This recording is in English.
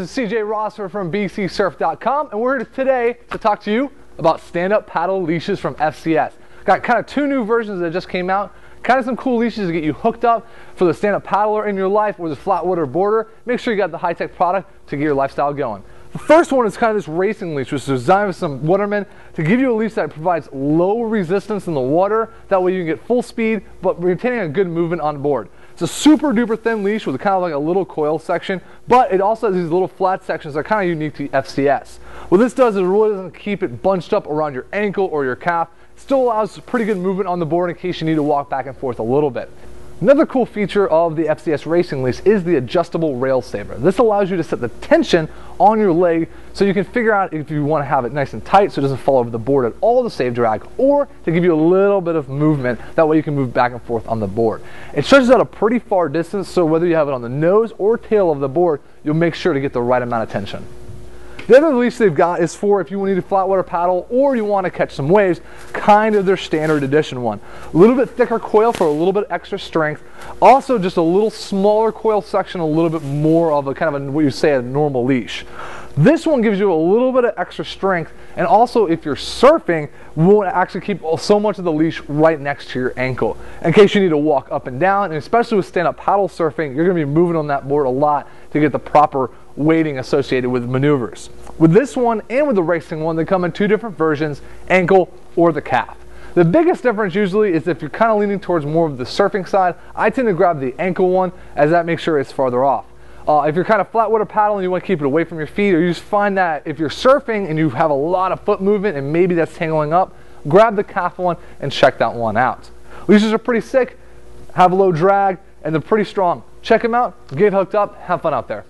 is CJ Rosser from bcsurf.com, and we're here today to talk to you about stand-up paddle leashes from FCS. Got kind of two new versions that just came out. Kind of some cool leashes to get you hooked up for the stand-up paddler in your life or the flat water boarder. Make sure you got the high-tech product to get your lifestyle going. The first one is kind of this racing leash, which is designed with some watermen to give you a leash that provides low resistance in the water. That way you can get full speed, but retaining a good movement on board. It's a super duper thin leash with kind of like a little coil section, but it also has these little flat sections that are kind of unique to FCS. What this does is it really doesn't keep it bunched up around your ankle or your calf. It still allows pretty good movement on the board in case you need to walk back and forth a little bit. Another cool feature of the FCS racing leash is the adjustable rail saver. This allows you to set the tension on your leg so you can figure out if you want to have it nice and tight so it doesn't fall over the board at all to save drag, or to give you a little bit of movement. That way you can move back and forth on the board. It stretches out a pretty far distance, so whether you have it on the nose or tail of the board, you'll make sure to get the right amount of tension. The other leash they've got is for if you need to flat water paddle or you want to catch some waves, kind of their standard edition one. A little bit thicker coil for a little bit extra strength. Also just a little smaller coil section, a little bit more of a kind of what you say a normal leash. This one gives you a little bit of extra strength, and also if you're surfing, won't actually keep so much of the leash right next to your ankle. In case you need to walk up and down, and especially with stand-up paddle surfing, you're going to be moving on that board a lot to get the proper weighting associated with maneuvers. With this one and with the racing one, they come in two different versions, ankle or the calf. The biggest difference usually is if you're kind of leaning towards more of the surfing side, I tend to grab the ankle one, as that makes sure it's farther off. If you're kind of flat water paddling and you want to keep it away from your feet, or you just find that if you're surfing and you have a lot of foot movement and maybe that's tangling up, grab the calf one and check that one out. Leashes are pretty sick, have low drag, and they're pretty strong. Check them out, get hooked up, have fun out there.